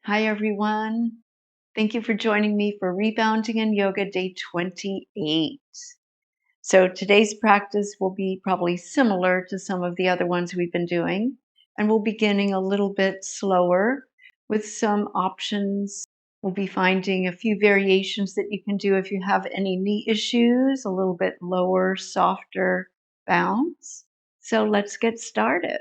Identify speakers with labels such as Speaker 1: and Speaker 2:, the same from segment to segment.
Speaker 1: Hi, everyone. Thank you for joining me for Rebounding and Yoga Day 28. So today's practice will be probably similar to some of the other ones we've been doing, and we'll be beginning a little bit slower with some options. We'll be finding a few variations that you can do if you have any knee issues, a little bit lower, softer bounce. So let's get started.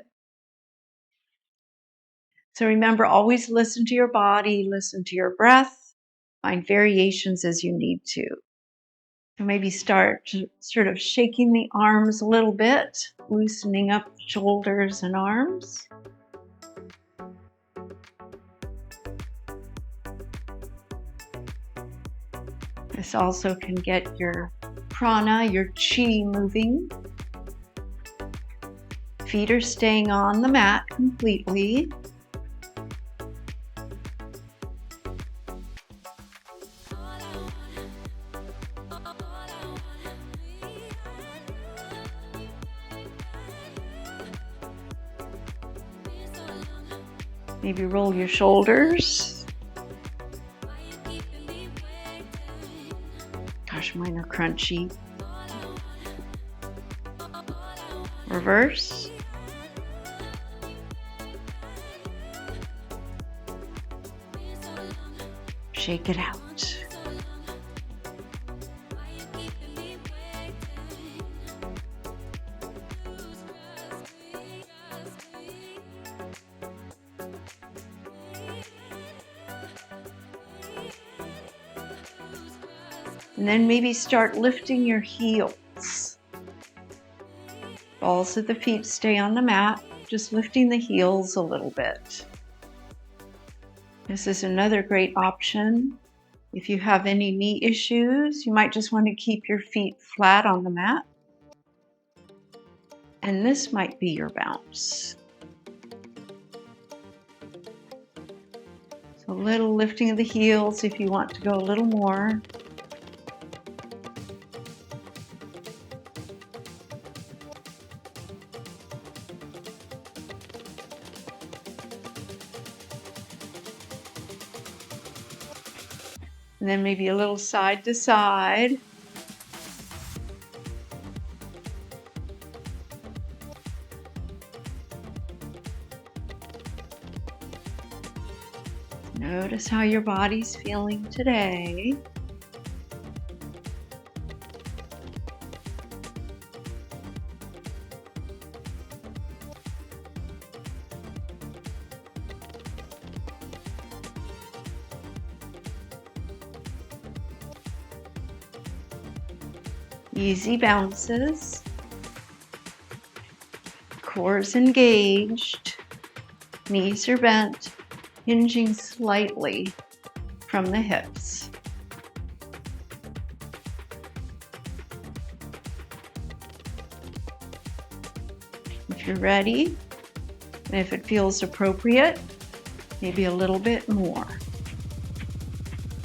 Speaker 1: So remember, always listen to your body, listen to your breath, find variations as you need to. So maybe start sort of shaking the arms a little bit, loosening up the shoulders and arms. This also can get your prana, your chi moving. Feet are staying on the mat completely. Maybe roll your shoulders. Gosh, mine are crunchy. Reverse. Shake it out. And then maybe start lifting your heels. Balls of the feet stay on the mat, just lifting the heels a little bit. This is another great option. If you have any knee issues, you might just want to keep your feet flat on the mat. And this might be your bounce. So a little lifting of the heels if you want to go a little more. And then maybe a little side to side. Notice how your body's feeling today. Easy bounces. Core's engaged. Knees are bent, hinging slightly from the hips. If you're ready, and if it feels appropriate, maybe a little bit more.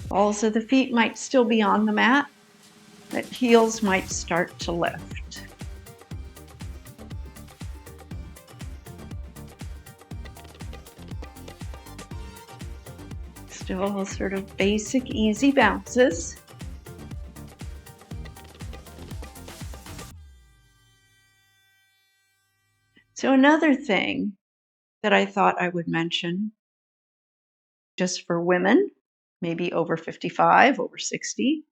Speaker 1: Balls of the feet might still be on the mat, but heels might start to lift. Still sort of basic, easy bounces. So another thing that I thought I would mention, just for women, maybe over 55, over 60.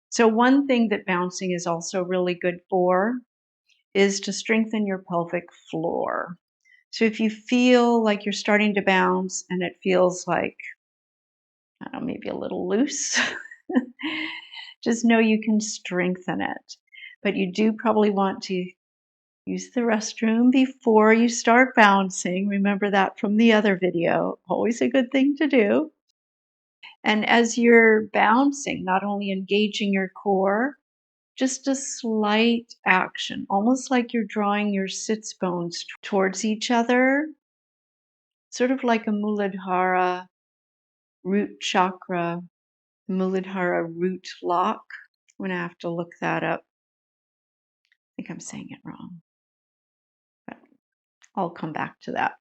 Speaker 1: So one thing that bouncing is also really good for is to strengthen your pelvic floor. So if you feel like you're starting to bounce and it feels like, I don't know, maybe a little loose, just know you can strengthen it. But you do probably want to use the restroom before you start bouncing. Remember that from the other video. Always a good thing to do. And as you're bouncing, not only engaging your core, just a slight action, almost like you're drawing your sits bones towards each other, sort of like a Muladhara root chakra, Muladhara root lock. I'm going to have to look that up. I think I'm saying it wrong, but I'll come back to that.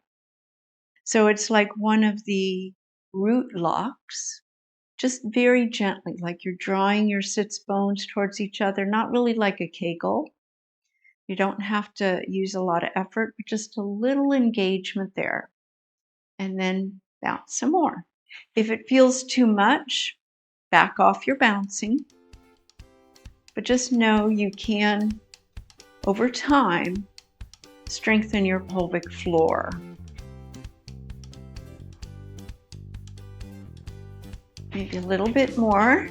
Speaker 1: So it's like one of the root locks, just very gently, like you're drawing your sits bones towards each other, not really like a Kegel. You don't have to use a lot of effort, but just a little engagement there. And then bounce some more. If it feels too much, back off your bouncing. But just know you can, over time, strengthen your pelvic floor. Maybe a little bit more.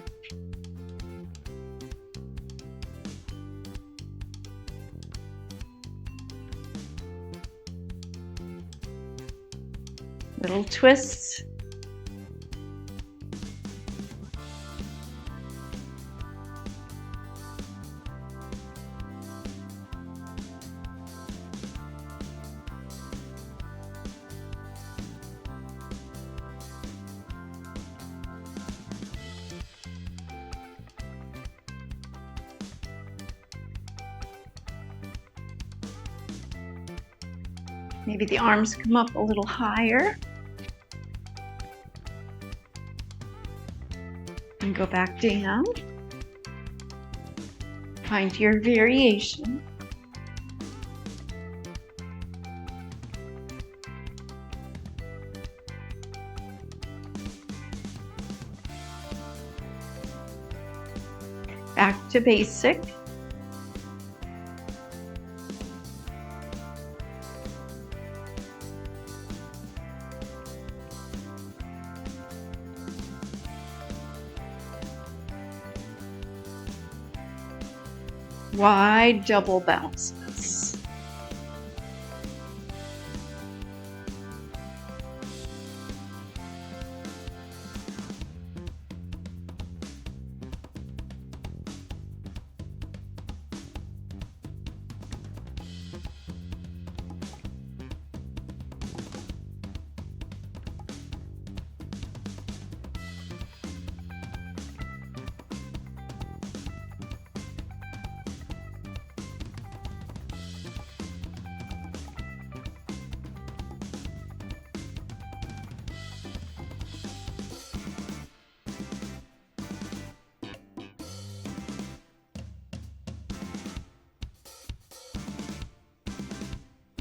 Speaker 1: Little twists. Maybe the arms come up a little higher. And go back down. Find your variation. Back to basic. Wide double bounces.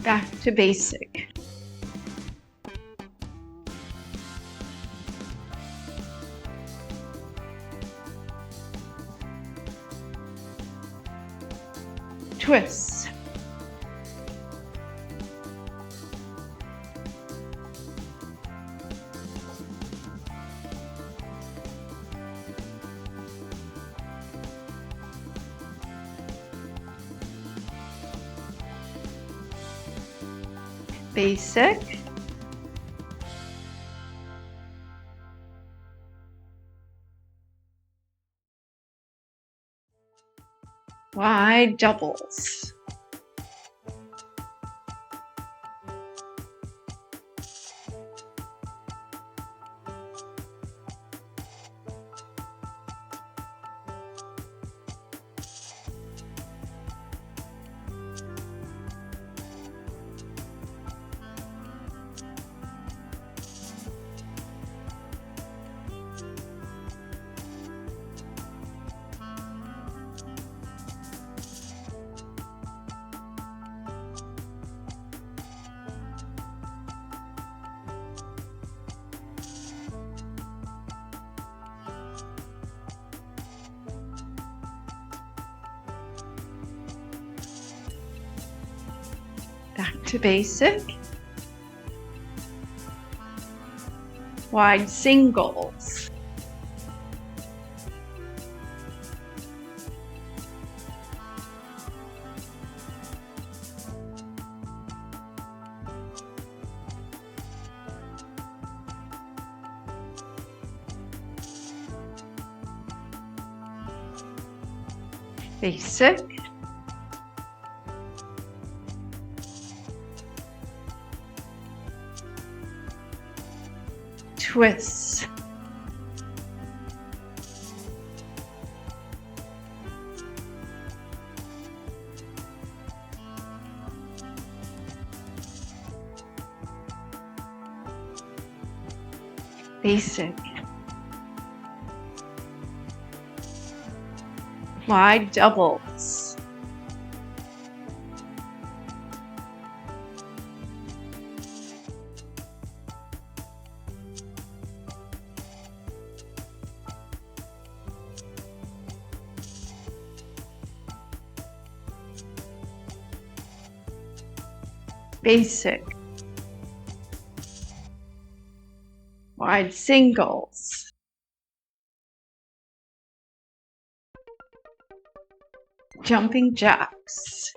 Speaker 1: Back to basic. Twists. Basic. Wide doubles. Back to basic. Wide singles. Basic. Twists. basic, wide doubles, basic, wide singles, jumping jacks,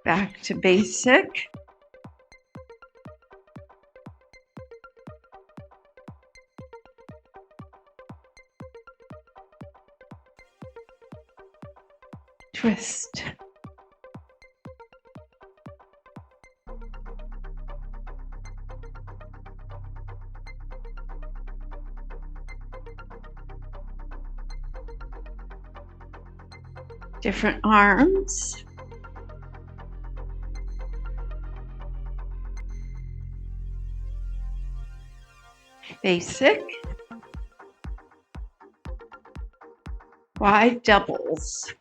Speaker 1: back to basic, twist, different arms, basic, wide doubles,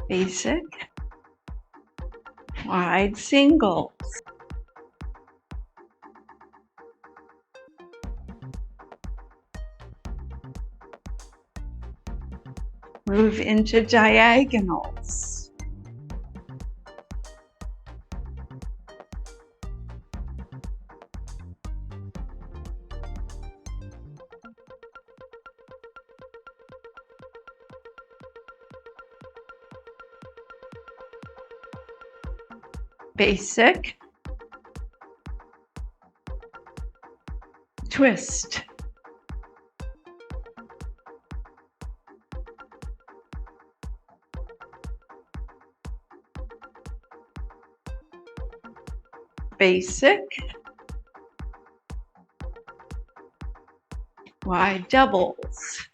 Speaker 1: basic, wide singles, move into diagonals, basic, twist, basic, wide doubles,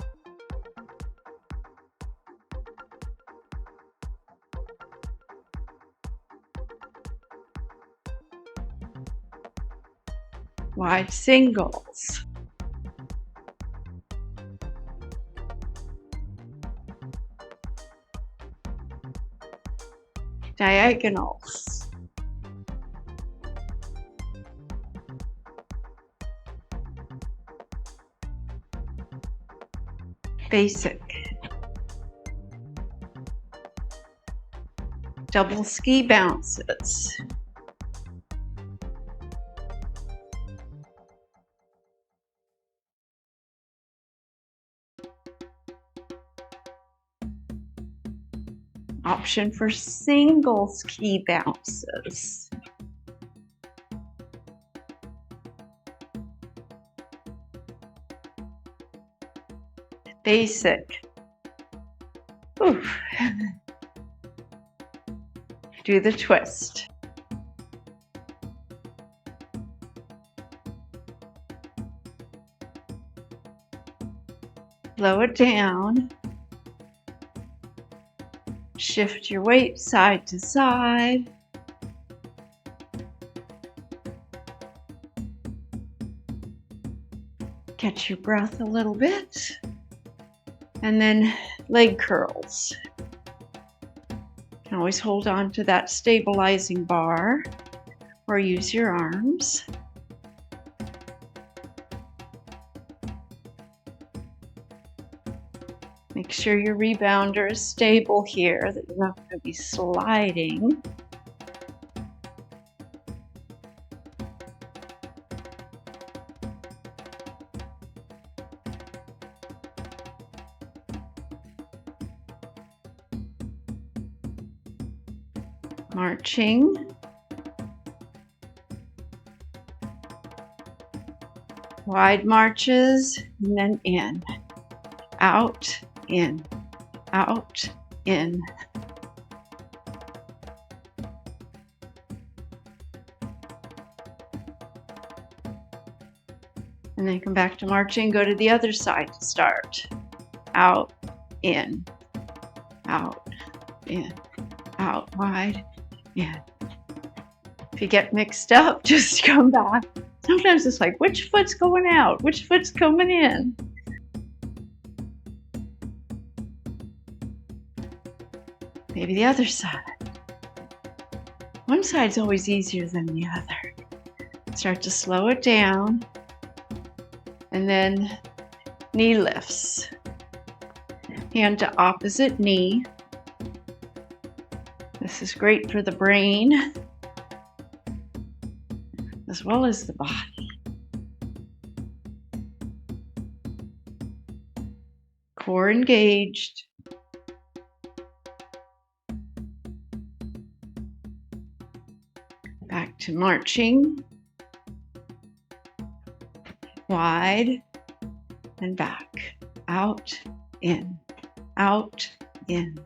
Speaker 1: wide singles, diagonals, basic, double ski bounces, option for single ski bounces, basic. Oof. Do the twist. Slow it down. Shift your weight side to side. Catch your breath a little bit. And then leg curls. You can always hold on to that stabilizing bar or use your arms. Make sure your rebounder is stable here, that you're not going to be sliding. Marching. Wide marches, and then in, out, in, out, in. And then come back to marching, go to the other side to start. Out, in, out, in, out, wide, in. If you get mixed up, just come back. Sometimes it's like, which foot's going out? Which foot's coming in? Maybe the other side. One side's always easier than the other. Start to slow it down. And then knee lifts. Hand to opposite knee. This is great for the brain as well as the body. Core engaged. Back to marching. Wide and back. Out, in, out, in.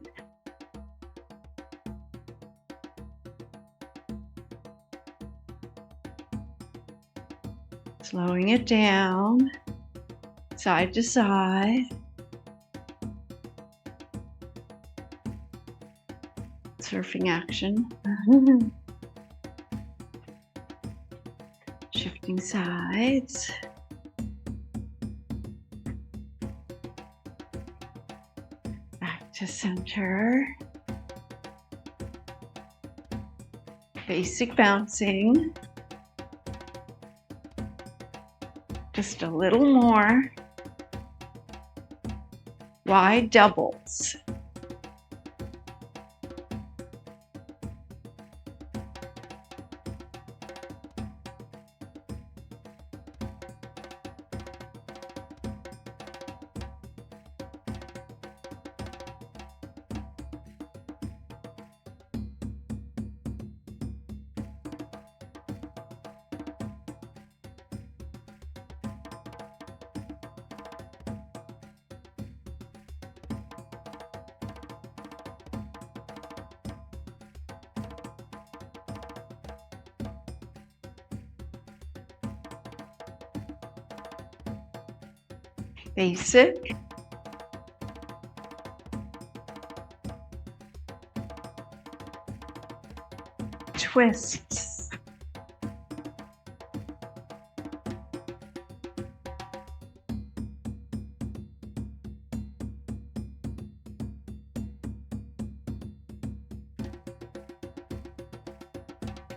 Speaker 1: Slowing it down, side to side. Surfing action. Shifting sides. Back to center. Basic bouncing. Just a little more. Wide doubles. Basic. Twists.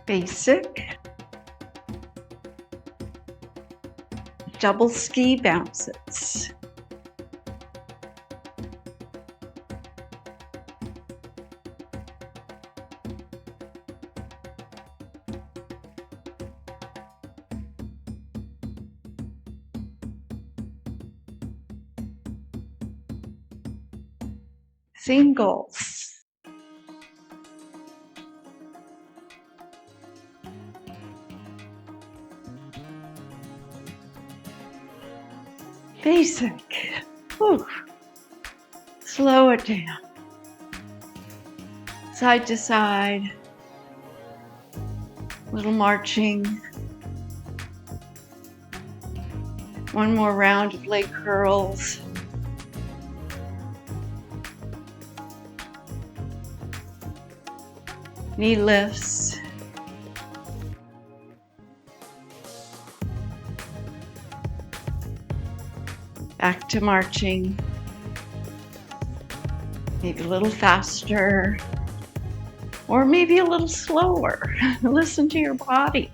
Speaker 1: Basic. Double ski bounces. Singles. Basic. Whew. Slow it down. Side to side. Little marching. One more round of leg curls. Knee lifts. Back to marching. Maybe a little faster, or maybe a little slower. Listen to your body.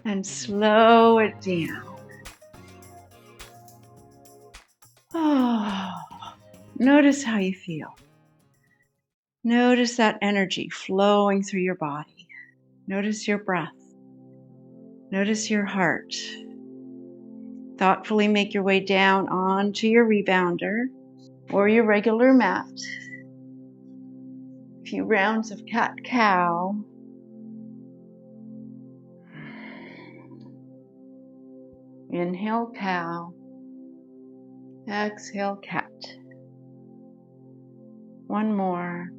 Speaker 1: And slow it down. Oh, notice how you feel. Notice that energy flowing through your body. Notice your breath. Notice your heart. Thoughtfully make your way down onto your rebounder or your regular mat. A few rounds of cat-cow. Inhale, cow. Exhale, cat. One more.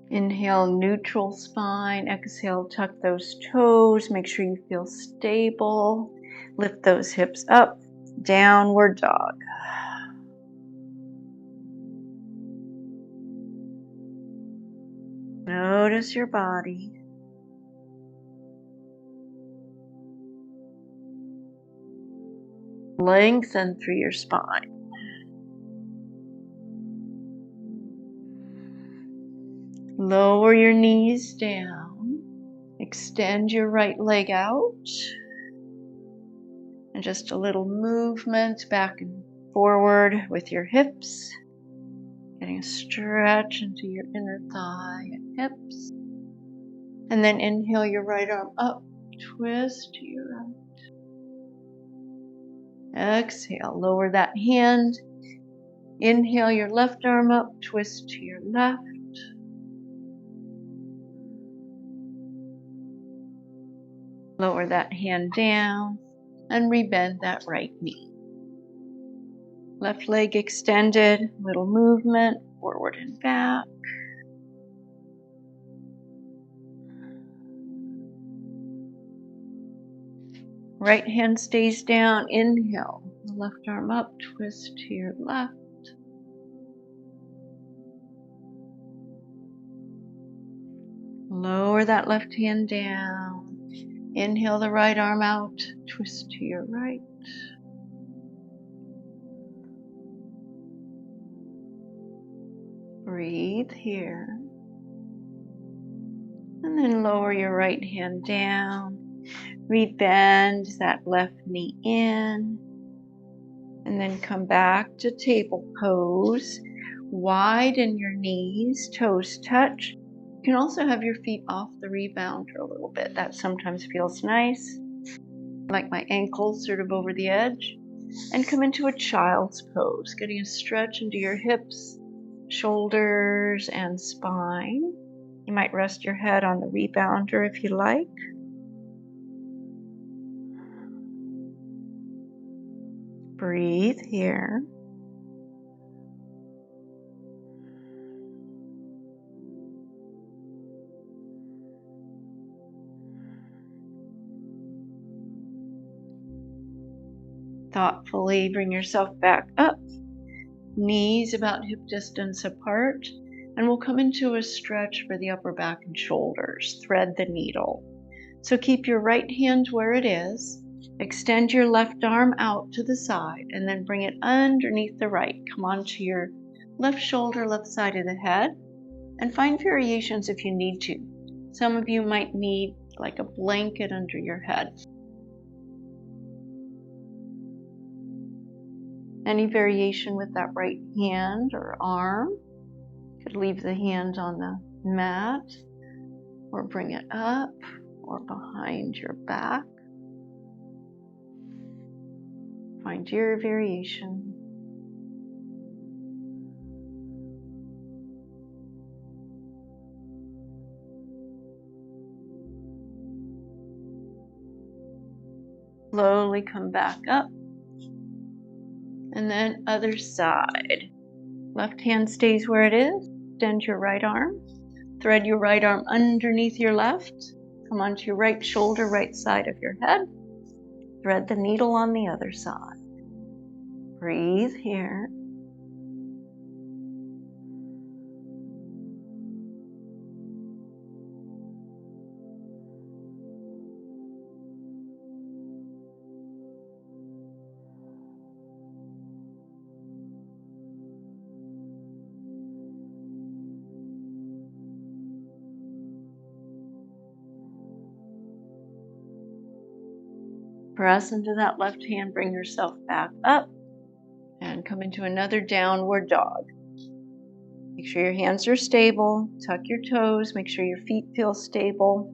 Speaker 1: Inhale, neutral spine. Exhale, tuck those toes. Make sure you feel stable. Lift those hips up. Downward dog. Notice your body. Lengthen through your spine. Lower your knees down. Extend your right leg out. And just a little movement back and forward with your hips. Getting a stretch into your inner thigh and hips. And then inhale your right arm up. Twist to your right. Exhale, lower that hand. Inhale your left arm up. Twist to your left. Lower that hand down and rebend that right knee. Left leg extended, little movement, forward and back. Right hand stays down, inhale. Left arm up, twist to your left. Lower that left hand down. Inhale the right arm out, twist to your right. Breathe here. And then lower your right hand down. Rebend that left knee in. And then come back to table pose. Widen your knees, toes touch. You can also have your feet off the rebounder a little bit. That sometimes feels nice. Like my ankles sort of over the edge. And come into a child's pose, getting a stretch into your hips, shoulders, and spine. You might rest your head on the rebounder if you like. Breathe here. Thoughtfully bring yourself back up. Knees about hip distance apart. And we'll come into a stretch for the upper back and shoulders. Thread the needle. So keep your right hand where it is. Extend your left arm out to the side and then bring it underneath the right. Come onto your left shoulder, left side of the head, and find variations if you need to. Some of you might need like a blanket under your head. Any variation with that right hand or arm. You could leave the hand on the mat or bring it up or behind your back. Find your variation. Slowly come back up. And then other side. Left hand stays where it is. Extend your right arm. Thread your right arm underneath your left. Come onto your right shoulder, right side of your head. Thread the needle on the other side. Breathe here. Press into that left hand, bring yourself back up, and come into another downward dog. Make sure your hands are stable, tuck your toes, make sure your feet feel stable.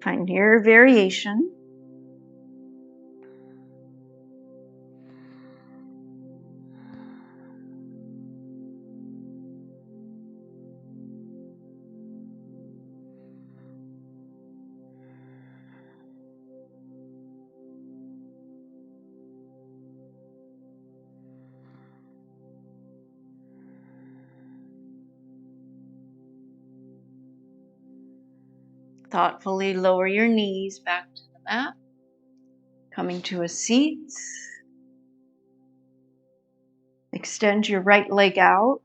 Speaker 1: Find your variation. Thoughtfully lower your knees back to the mat. Coming to a seat. Extend your right leg out.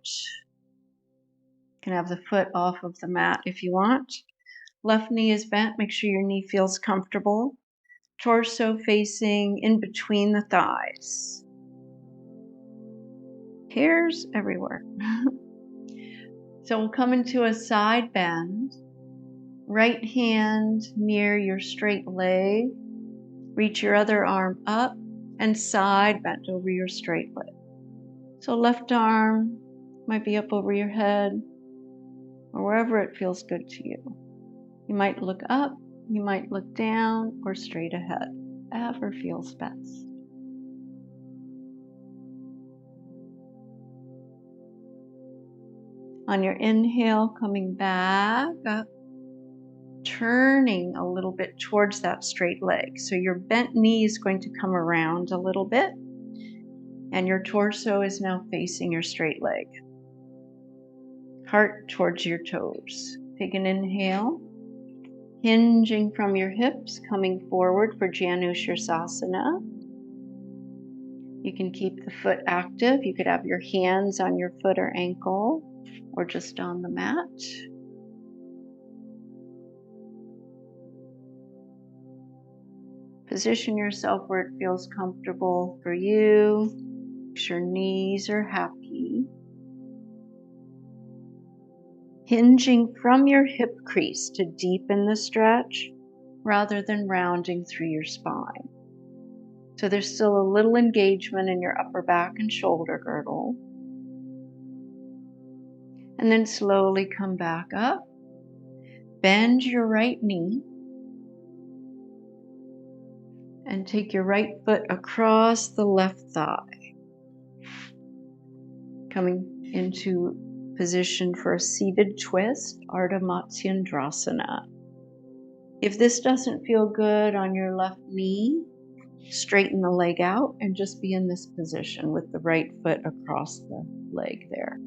Speaker 1: You can have the foot off of the mat if you want. Left knee is bent. Make sure your knee feels comfortable. Torso facing in between the thighs. Hairs everywhere. So we'll come into a side bend. Right hand near your straight leg. Reach your other arm up and side bend over your straight leg. So left arm might be up over your head or wherever it feels good to you. You might look up, you might look down, or straight ahead, whatever feels best. On your inhale, coming back up, turning a little bit towards that straight leg. So your bent knee is going to come around a little bit, and your torso is now facing your straight leg. Heart towards your toes. Take an inhale, hinging from your hips, coming forward for Janu Sirsasana. You can keep the foot active. You could have your hands on your foot or ankle, or just on the mat. Position yourself where it feels comfortable for you. Make sure your knees are happy. Hinging from your hip crease to deepen the stretch rather than rounding through your spine. So there's still a little engagement in your upper back and shoulder girdle. And then slowly come back up. Bend your right knee. And take your right foot across the left thigh. Coming into position for a seated twist, Ardha Matsyendrasana. If this doesn't feel good on your left knee, straighten the leg out and just be in this position with the right foot across the leg there.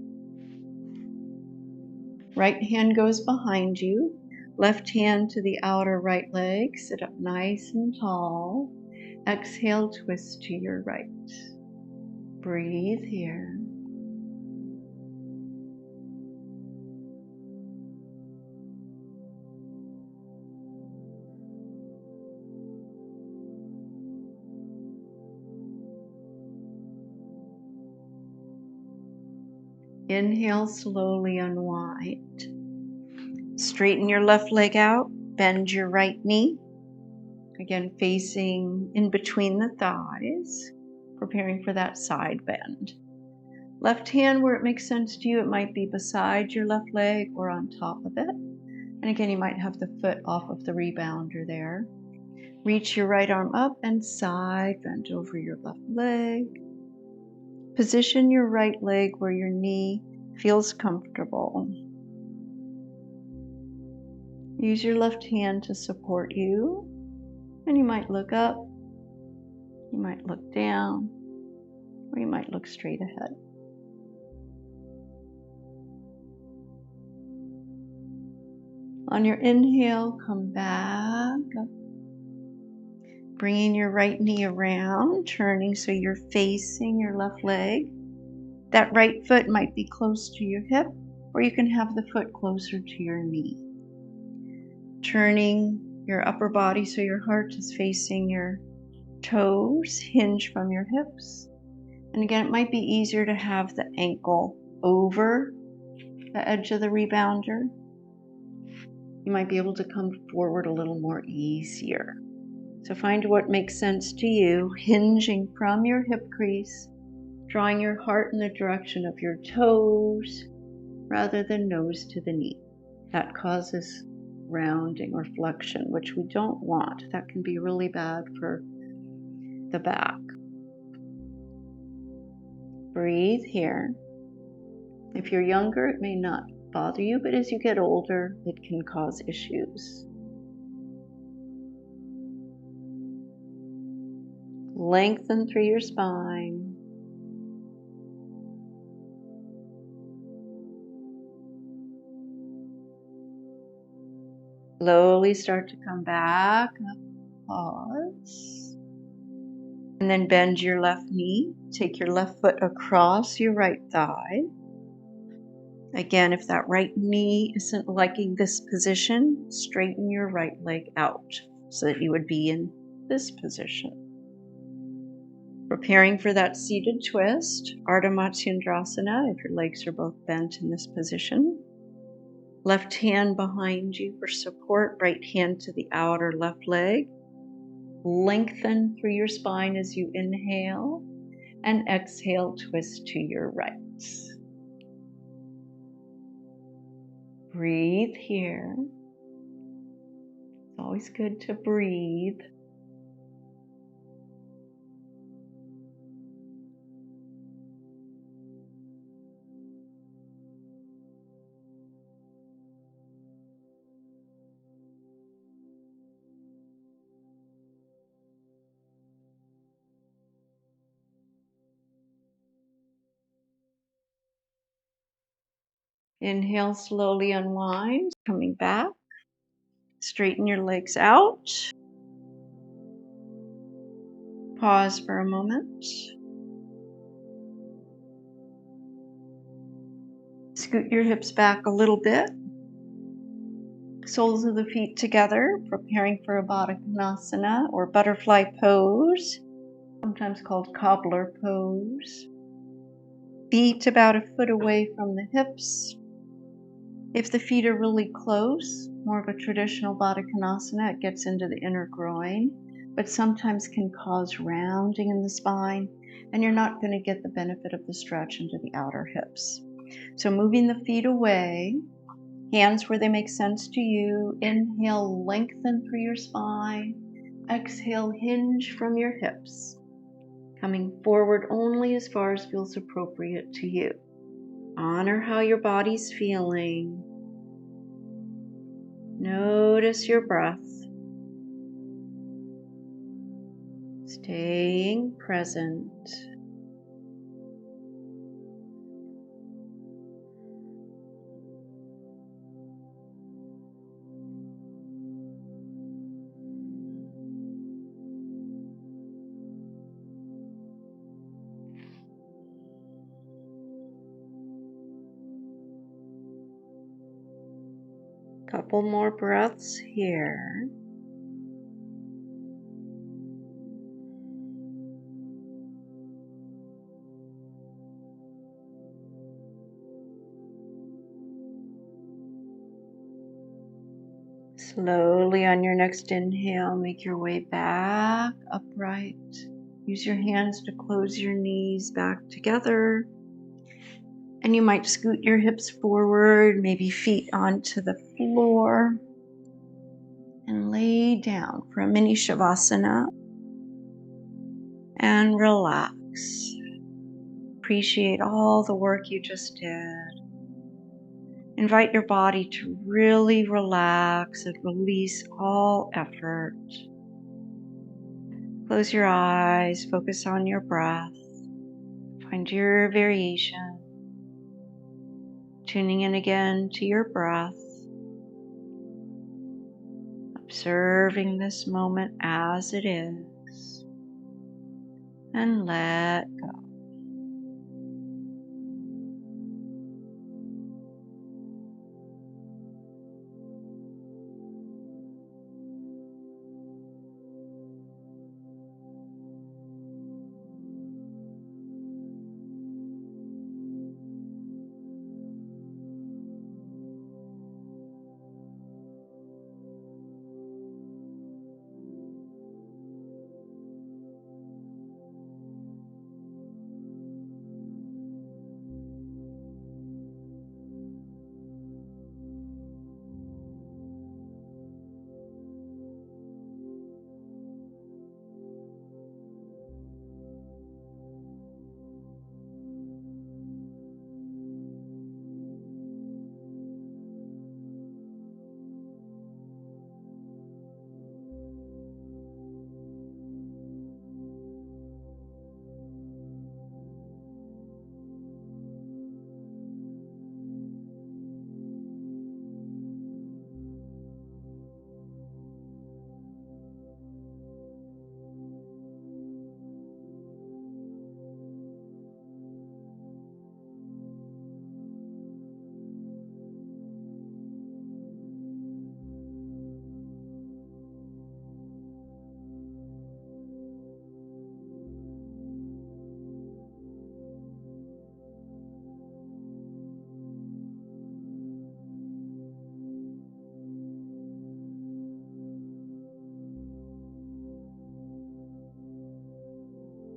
Speaker 1: Right hand goes behind you, left hand to the outer right leg, sit up nice and tall. Exhale, twist to your right. Breathe here. Inhale, slowly unwind. Straighten your left leg out, bend your right knee. Again, facing in between the thighs, preparing for that side bend. Left hand, where it makes sense to you, it might be beside your left leg or on top of it. And again, you might have the foot off of the rebounder there. Reach your right arm up and side bend over your left leg. Position your right leg where your knee feels comfortable. Use your left hand to support you. And you might look up, you might look down, or you might look straight ahead. On your inhale, come back up. Bringing your right knee around, turning so you're facing your left leg. That right foot might be close to your hip, or you can have the foot closer to your knee. Turning your upper body so your heart is facing your toes, hinge from your hips. And again, it might be easier to have the ankle over the edge of the rebounder. You might be able to come forward a little more easier. So find what makes sense to you, hinging from your hip crease, drawing your heart in the direction of your toes rather than nose to the knee. That causes rounding or flexion, which we don't want. That can be really bad for the back. Breathe here. If you're younger, it may not bother you, but as you get older, it can cause issues. Lengthen through your spine. Slowly start to come back up. Pause. And then bend your left knee. Take your left foot across your right thigh. Again, if that right knee isn't liking this position, straighten your right leg out so that you would be in this position. Preparing for that seated twist, Ardha Matsyendrasana, if your legs are both bent in this position. Left hand behind you for support, right hand to the outer left leg. Lengthen through your spine as you inhale, and exhale, twist to your right. Breathe here. It's always good to breathe. Inhale, slowly unwind, coming back. Straighten your legs out. Pause for a moment. Scoot your hips back a little bit. Soles of the feet together, preparing for a Baddha Konasana or butterfly pose, sometimes called cobbler pose. Feet about a foot away from the hips. If the feet are really close, more of a traditional Baddha Konasana, it gets into the inner groin, but sometimes can cause rounding in the spine, and you're not going to get the benefit of the stretch into the outer hips. So moving the feet away, hands where they make sense to you. Inhale, lengthen through your spine. Exhale, hinge from your hips. Coming forward only as far as feels appropriate to you. Honor how your body's feeling. Notice your breath. Staying present. Couple more breaths here. Slowly on your next inhale, make your way back upright. Use your hands to close your knees back together. And you might scoot your hips forward, maybe feet onto the floor. And lay down for a mini Shavasana. And relax. Appreciate all the work you just did. Invite your body to really relax and release all effort. Close your eyes, focus on your breath. Find your variation. Tuning in again to your breath. Observing this moment as it is. And let go.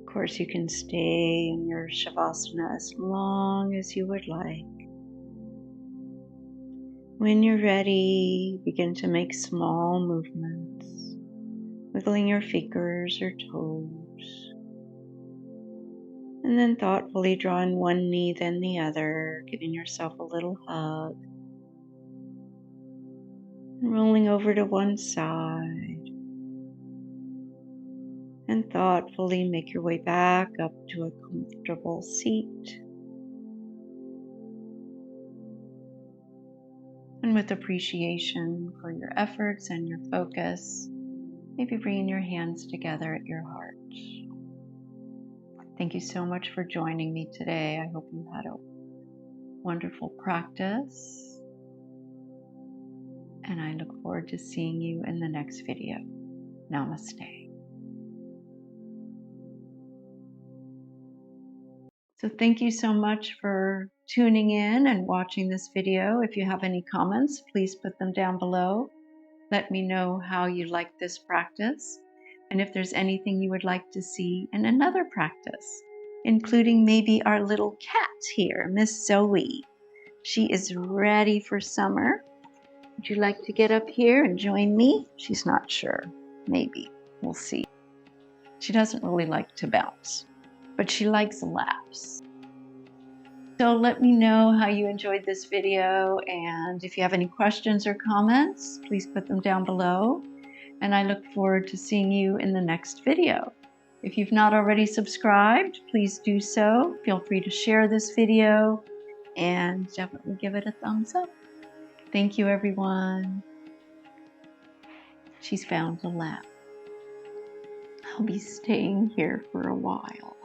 Speaker 1: Of course, you can stay in your Shavasana as long as you would like. When you're ready, begin to make small movements, wiggling your fingers or toes, and then thoughtfully drawing one knee then the other, giving yourself a little hug, and rolling over to one side, and thoughtfully make your way back up to a comfortable seat. And with appreciation for your efforts and your focus, maybe bringing your hands together at your heart. Thank you so much for joining me today. I hope you had a wonderful practice, and I look forward to seeing you in the next video. Namaste. So thank you so much for tuning in and watching this video. If you have any comments, please put them down below. Let me know how you like this practice, and if there's anything you would like to see in another practice, including maybe our little cat here, Miss Zoe. She is ready for summer. Would you like to get up here and join me? She's not sure. Maybe. We'll see. She doesn't really like to bounce, but she likes laps. So let me know how you enjoyed this video, and if you have any questions or comments, please put them down below. And I look forward to seeing you in the next video. If you've not already subscribed, please do so. Feel free to share this video and definitely give it a thumbs up. Thank you, everyone. She's found a lap. I'll be staying here for a while.